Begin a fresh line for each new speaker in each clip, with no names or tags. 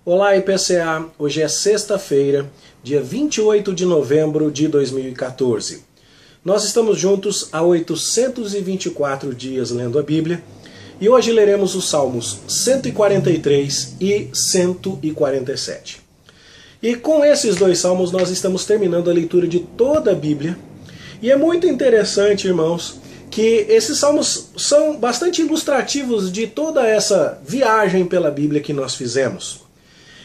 Olá, IPCA! Hoje é sexta-feira, dia 28 de novembro de 2014. Nós estamos juntos há 824 dias lendo a Bíblia e hoje leremos os Salmos 143 e 147. E com esses dois salmos nós estamos terminando a leitura de toda a Bíblia. E é muito interessante, irmãos, que esses salmos são bastante ilustrativos de toda essa viagem pela Bíblia que nós fizemos.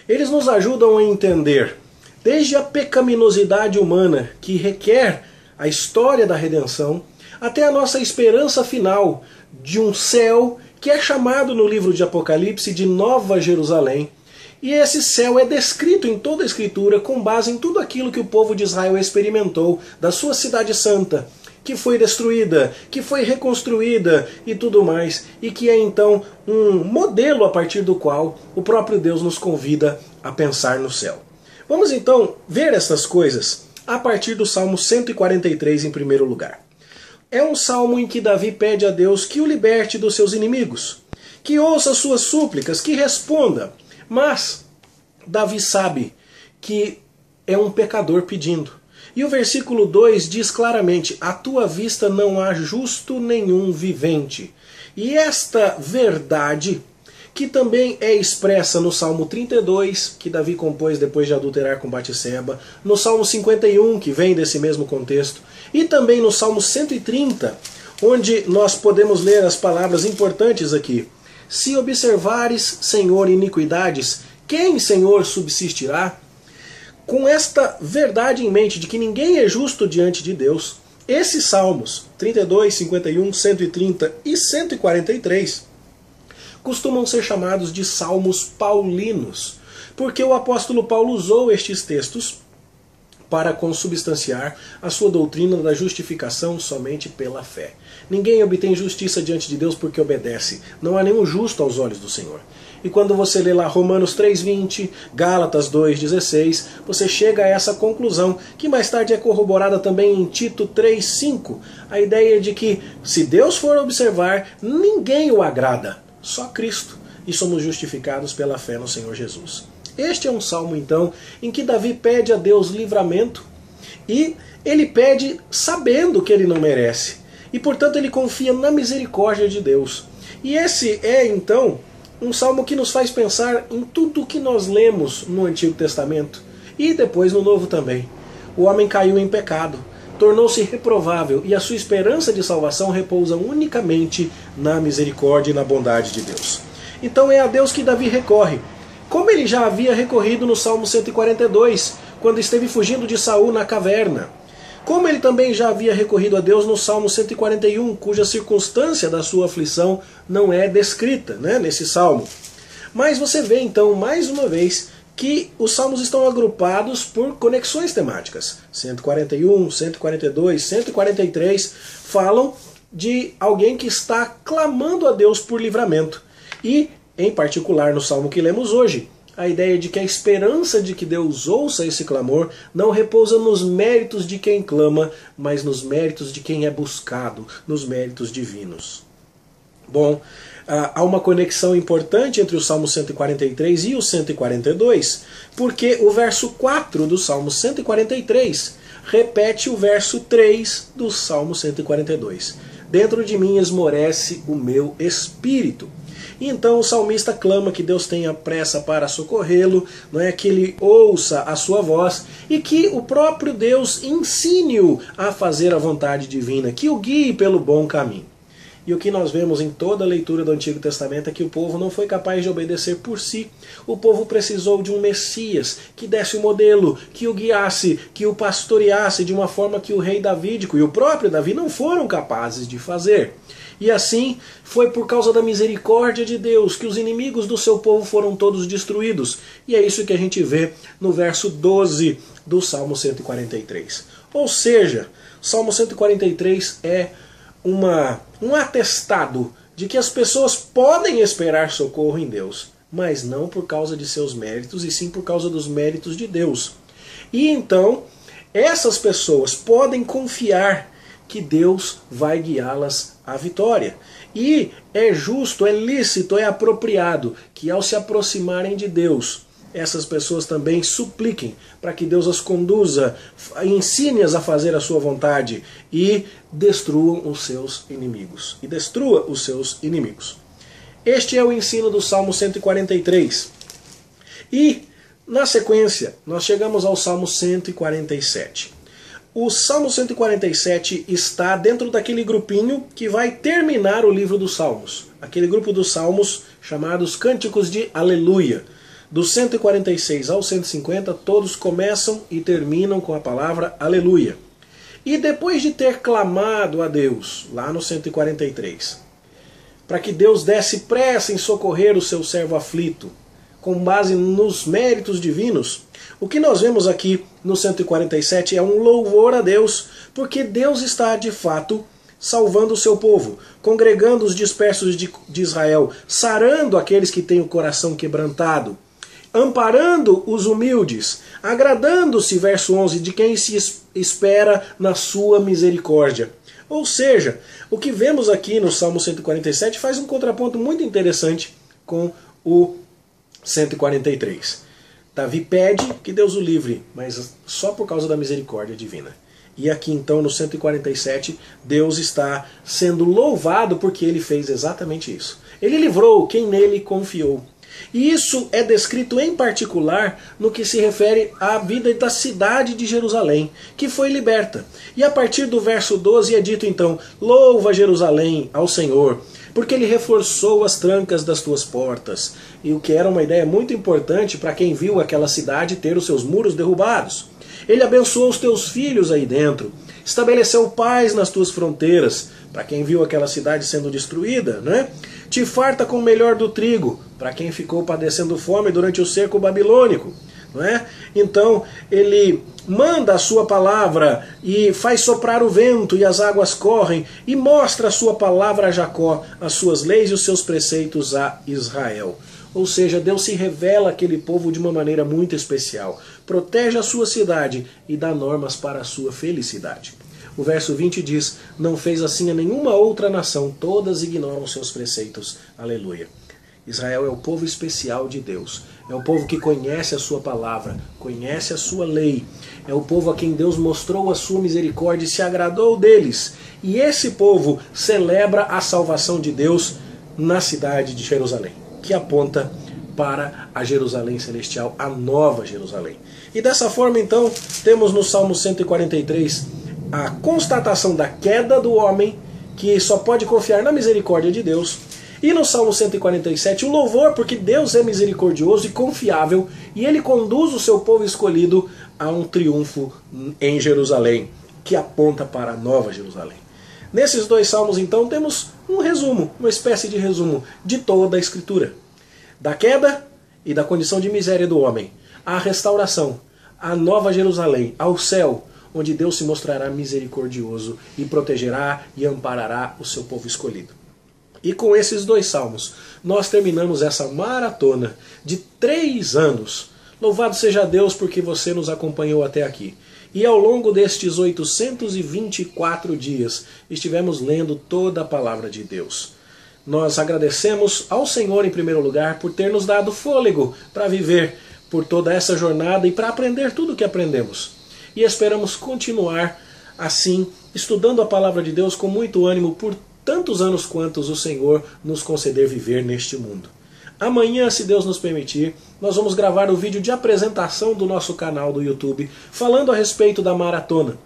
Eles nos ajudam a entender desde a pecaminosidade humana que requer a história da redenção, até a nossa esperança final de um céu que é chamado no livro de Apocalipse de Nova Jerusalém. E esse céu é descrito em toda a Escritura com base em tudo aquilo que o povo de Israel experimentou da sua cidade santa, que foi destruída, que foi reconstruída e tudo mais, e que é então um modelo a partir do qual o próprio Deus nos convida a pensar no céu. Vamos então ver essas coisas a partir do Salmo 143 em primeiro lugar. É um salmo em que Davi pede a Deus que o liberte dos seus inimigos, que ouça suas súplicas, que responda. Mas Davi sabe que é um pecador pedindo. E o versículo 2 diz claramente: à tua vista não há justo nenhum vivente. E esta verdade, que também é expressa no Salmo 32, que Davi compôs depois de adulterar com Batseba, no Salmo 51, que vem desse mesmo contexto, e também no Salmo 130, onde nós podemos ler as palavras importantes aqui. Se observares, Senhor, iniquidades, quem, Senhor, subsistirá? Com esta verdade em mente de que ninguém é justo diante de Deus, esses salmos 32, 51, 130 e 143 costumam ser chamados de salmos paulinos, porque o apóstolo Paulo usou estes textos para consubstanciar a sua doutrina da justificação somente pela fé. Ninguém obtém justiça diante de Deus porque obedece. Não há nenhum justo aos olhos do Senhor. E quando você lê lá Romanos 3,20, Gálatas 2,16, você chega a essa conclusão, que mais tarde é corroborada também em Tito 3,5, a ideia de que, se Deus for observar, ninguém o agrada, só Cristo, e somos justificados pela fé no Senhor Jesus. Este é um salmo, então, em que Davi pede a Deus livramento, e ele pede sabendo que ele não merece, e portanto ele confia na misericórdia de Deus. E esse é, então, um salmo que nos faz pensar em tudo o que nós lemos no Antigo Testamento, e depois no Novo também. O homem caiu em pecado, tornou-se reprovável, e a sua esperança de salvação repousa unicamente na misericórdia e na bondade de Deus. Então é a Deus que Davi recorre, como ele já havia recorrido no Salmo 142, quando esteve fugindo de Saul na caverna. Como ele também já havia recorrido a Deus no Salmo 141, cuja circunstância da sua aflição não é descrita, nesse salmo. Mas você vê então, mais uma vez, que os salmos estão agrupados por conexões temáticas. 141, 142, 143 falam de alguém que está clamando a Deus por livramento. E, em particular, no salmo que lemos hoje, a ideia de que a esperança de que Deus ouça esse clamor não repousa nos méritos de quem clama, mas nos méritos de quem é buscado, nos méritos divinos. Bom, há uma conexão importante entre o Salmo 143 e o 142, porque o verso 4 do Salmo 143 repete o verso 3 do Salmo 142. Dentro de mim esmorece o meu espírito. E então o salmista clama que Deus tenha pressa para socorrê-lo, que ele ouça a sua voz e que o próprio Deus ensine-o a fazer a vontade divina, que o guie pelo bom caminho. E o que nós vemos em toda a leitura do Antigo Testamento é que o povo não foi capaz de obedecer por si. O povo precisou de um Messias que desse o modelo, que o guiasse, que o pastoreasse de uma forma que o rei davídico e o próprio Davi não foram capazes de fazer. E assim, foi por causa da misericórdia de Deus que os inimigos do seu povo foram todos destruídos. E é isso que a gente vê no verso 12 do Salmo 143. Ou seja, o Salmo 143 é um atestado de que as pessoas podem esperar socorro em Deus, mas não por causa de seus méritos, e sim por causa dos méritos de Deus. E então, essas pessoas podem confiar que Deus vai guiá-las à vitória. E é justo, é lícito, é apropriado que ao se aproximarem de Deus, essas pessoas também supliquem para que Deus as conduza, ensine-as a fazer a sua vontade e destruam os seus inimigos. E destrua os seus inimigos. Este é o ensino do Salmo 143. E, na sequência, nós chegamos ao Salmo 147. O Salmo 147 está dentro daquele grupinho que vai terminar o livro dos Salmos. Aquele grupo dos Salmos chamados Cânticos de Aleluia. Do 146 ao 150, todos começam e terminam com a palavra Aleluia. E depois de ter clamado a Deus, lá no 143, para que Deus desse pressa em socorrer o seu servo aflito, com base nos méritos divinos, o que nós vemos aqui no 147 é um louvor a Deus, porque Deus está de fato salvando o seu povo, congregando os dispersos de Israel, sarando aqueles que têm o coração quebrantado, amparando os humildes, agradando-se, verso 11, de quem se espera na sua misericórdia. Ou seja, o que vemos aqui no Salmo 147 faz um contraponto muito interessante com o 143. Davi pede que Deus o livre, mas só por causa da misericórdia divina. E aqui então no 147, Deus está sendo louvado porque ele fez exatamente isso. Ele livrou quem nele confiou. E isso é descrito em particular no que se refere à vida da cidade de Jerusalém, que foi liberta. E a partir do verso 12 é dito então: louva Jerusalém ao Senhor, porque ele reforçou as trancas das tuas portas. E o que era uma ideia muito importante para quem viu aquela cidade ter os seus muros derrubados. Ele abençoou os teus filhos aí dentro, estabeleceu paz nas tuas fronteiras, para quem viu aquela cidade sendo destruída, né? Te farta com o melhor do trigo, para quem ficou padecendo fome durante o cerco babilônico, não é? Então ele manda a sua palavra e faz soprar o vento e as águas correm, e mostra a sua palavra a Jacó, as suas leis e os seus preceitos a Israel. Ou seja, Deus se revela àquele povo de uma maneira muito especial, protege a sua cidade e dá normas para a sua felicidade. O verso 20 diz: não fez assim a nenhuma outra nação, todas ignoram seus preceitos. Aleluia. Israel é o povo especial de Deus, é o povo que conhece a sua palavra, conhece a sua lei, é o povo a quem Deus mostrou a sua misericórdia e se agradou deles. E esse povo celebra a salvação de Deus na cidade de Jerusalém, que aponta para a Jerusalém celestial, a nova Jerusalém. E dessa forma então, temos no Salmo 143 a constatação da queda do homem, que só pode confiar na misericórdia de Deus. E no Salmo 147, o louvor, porque Deus é misericordioso e confiável, e ele conduz o seu povo escolhido a um triunfo em Jerusalém, que aponta para a nova Jerusalém. Nesses dois salmos, então, temos um resumo, uma espécie de resumo de toda a Escritura. Da queda e da condição de miséria do homem, à restauração, à nova Jerusalém, ao céu, onde Deus se mostrará misericordioso e protegerá e amparará o seu povo escolhido. E com esses dois salmos, nós terminamos essa maratona de 3 anos. Louvado seja Deus porque você nos acompanhou até aqui. E ao longo destes 824 dias, estivemos lendo toda a palavra de Deus. Nós agradecemos ao Senhor, em primeiro lugar, por ter nos dado fôlego para viver por toda essa jornada e para aprender tudo o que aprendemos. E esperamos continuar assim, estudando a palavra de Deus com muito ânimo por tantos anos quantos o Senhor nos conceder viver neste mundo. Amanhã, se Deus nos permitir, nós vamos gravar o vídeo de apresentação do nosso canal do YouTube, falando a respeito da maratona.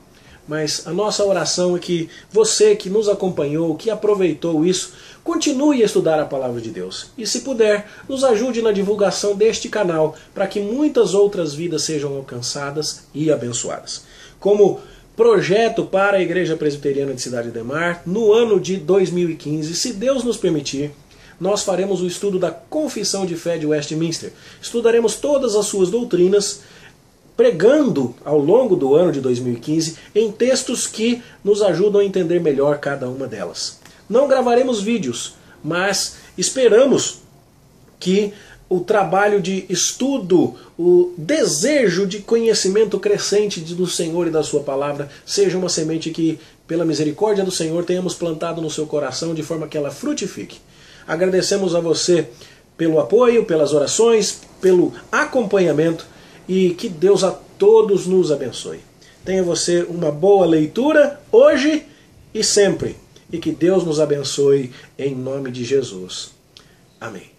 Mas a nossa oração é que você que nos acompanhou, que aproveitou isso, continue a estudar a palavra de Deus. E se puder, nos ajude na divulgação deste canal, para que muitas outras vidas sejam alcançadas e abençoadas. Como projeto para a Igreja Presbiteriana de Cidade Ademar, no ano de 2015, se Deus nos permitir, nós faremos o estudo da Confissão de Fé de Westminster. Estudaremos todas as suas doutrinas, pregando ao longo do ano de 2015 em textos que nos ajudam a entender melhor cada uma delas. Não gravaremos vídeos, mas esperamos que o trabalho de estudo, o desejo de conhecimento crescente do Senhor e da sua palavra seja uma semente que, pela misericórdia do Senhor, tenhamos plantado no seu coração de forma que ela frutifique. Agradecemos a você pelo apoio, pelas orações, pelo acompanhamento e que Deus a todos nos abençoe. Tenha você uma boa leitura hoje e sempre. E que Deus nos abençoe em nome de Jesus. Amém.